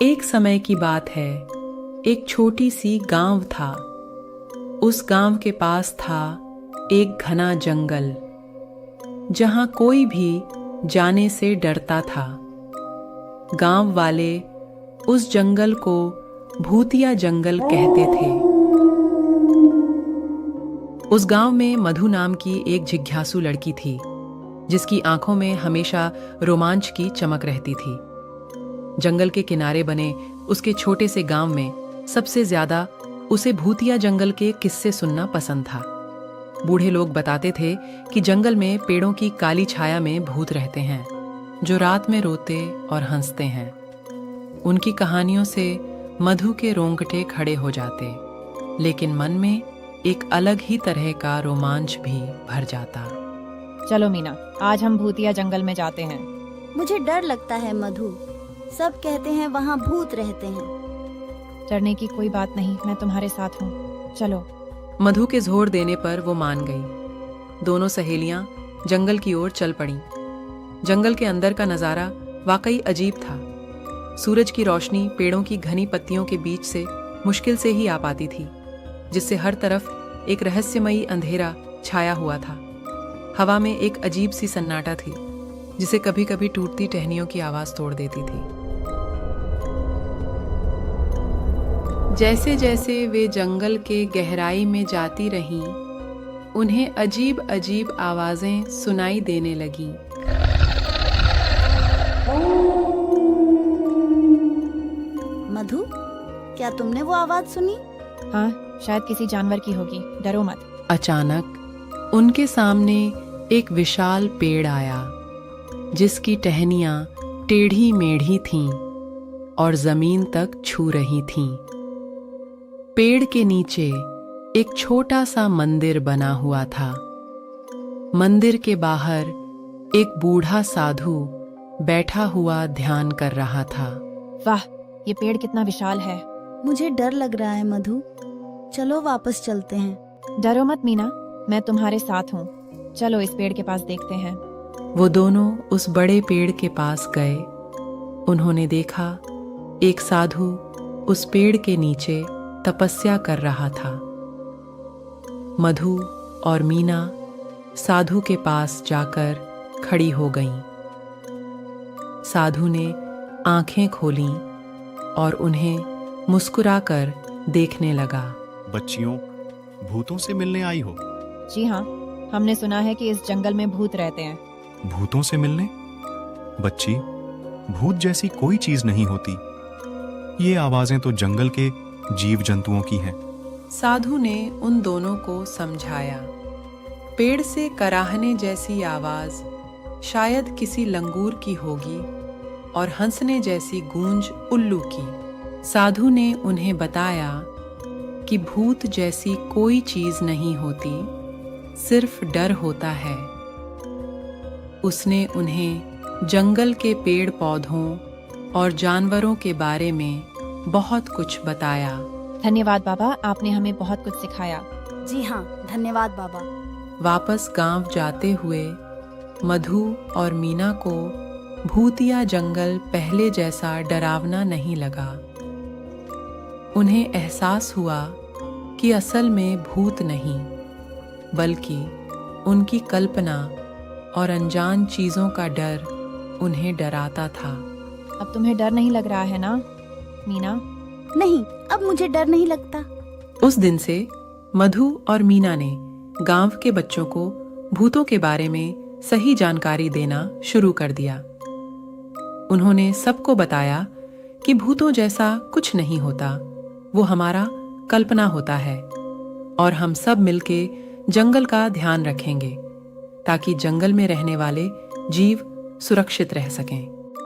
एक समय की बात है, एक छोटी सी गांव था। उस गांव के पास था एक घना जंगल, जहां कोई भी जाने से डरता था। गांव वाले उस जंगल को भूतिया जंगल कहते थे। उस गांव में मधु नाम की एक जिज्ञासु लड़की थी, जिसकी आंखों में हमेशा रोमांच की चमक रहती थी। जंगल के किनारे बने उसके छोटे से गांव में सबसे ज्यादा उसे भूतिया जंगल के किस्से सुनना पसंद था। बूढ़े लोग बताते थे कि जंगल में पेड़ों की काली छाया में भूत रहते हैं, जो रात में रोते और हंसते हैं। उनकी कहानियों से मधु के रोंगटे खड़े हो जाते, लेकिन मन में एक अलग ही तरह का रोमांच भी भर जाता। चलो मीना, आज हम भूतिया जंगल में जाते हैं। मुझे डर लगता है मधु, सब कहते हैं वहाँ भूत रहते हैं। डरने की कोई बात नहीं, मैं तुम्हारे साथ हूँ, चलो। मधु के जोर देने पर वो मान गई। दोनों सहेलियां जंगल की ओर चल पड़ीं। जंगल के अंदर का नजारा वाकई अजीब था। सूरज की रोशनी पेड़ों की घनी पत्तियों के बीच से मुश्किल से ही आ पाती थी, जिससे हर तरफ एक रहस्यमयी अंधेरा छाया हुआ था। हवा में एक अजीब सी सन्नाटा थी, जिसे कभी कभी टूटती टहनियों की आवाज तोड़ देती थी। जैसे जैसे वे जंगल के गहराई में जाती रहीं, उन्हें अजीब अजीब आवाजें सुनाई देने लगीं। मधु, क्या तुमने वो आवाज सुनी? हाँ, शायद किसी जानवर की होगी, डरो मत। अचानक उनके सामने एक विशाल पेड़ आया, जिसकी टहनियां टेढ़ी मेढ़ी थीं और जमीन तक छू रही थीं। पेड़ के नीचे एक छोटा सा मंदिर बना हुआ था। मंदिर के बाहर एक बूढ़ा साधु बैठा हुआ ध्यान कर रहा था। वाह, ये पेड़ कितना विशाल है। मुझे डर लग रहा है मधु, चलो वापस चलते हैं। डरो मत मीना, मैं तुम्हारे साथ हूँ, चलो इस पेड़ के पास देखते हैं। वो दोनों उस बड़े पेड़ के पास गए। उन्होंने देखा एक साधु उस पेड़ के नीचे तपस्या कर रहा था। मधु और मीना साधु के पास जाकर खड़ी हो गईं। साधु ने आंखें खोलीं और उन्हें मुस्कुराकर देखने लगा। बच्चियों, भूतों से मिलने आई हो? जी हाँ, हमने सुना है कि इस जंगल में भूत रहते हैं। भूतों से मिलने? बच्ची, भूत जैसी कोई चीज नहीं होती। ये आवाजें तो जंगल के जीव जंतुओं की हैं। साधु ने उन दोनों को समझाया। पेड़ से कराहने जैसी आवाज शायद किसी लंगूर की होगी और हंसने जैसी गूंज उल्लू की। साधु ने उन्हें बताया कि भूत जैसी कोई चीज नहीं होती, सिर्फ डर होता है। उसने उन्हें जंगल के पेड़ पौधों और जानवरों के बारे में बहुत कुछ बताया। धन्यवाद बाबा, आपने हमें बहुत कुछ सिखाया। जी हाँ, धन्यवाद बाबा। वापस गांव जाते हुए मधु और मीना को भूतिया जंगल पहले जैसा डरावना नहीं लगा। उन्हें एहसास हुआ कि असल में भूत नहीं, बल्कि उनकी कल्पना और अनजान चीजों का डर उन्हें डराता था। अब तुम्हें डर नहीं लग रहा है ना मीना? नहीं, अब मुझे डर नहीं लगता। उस दिन से मधु और मीना ने गांव के बच्चों को भूतों के बारे में सही जानकारी देना शुरू कर दिया। उन्होंने सबको बताया कि भूतों जैसा कुछ नहीं होता, वो हमारा कल्पना होता है, और हम सब मिलके जंगल का ध्यान रखेंगे ताकि जंगल में रहने वाले जीव सुरक्षित रह सकें।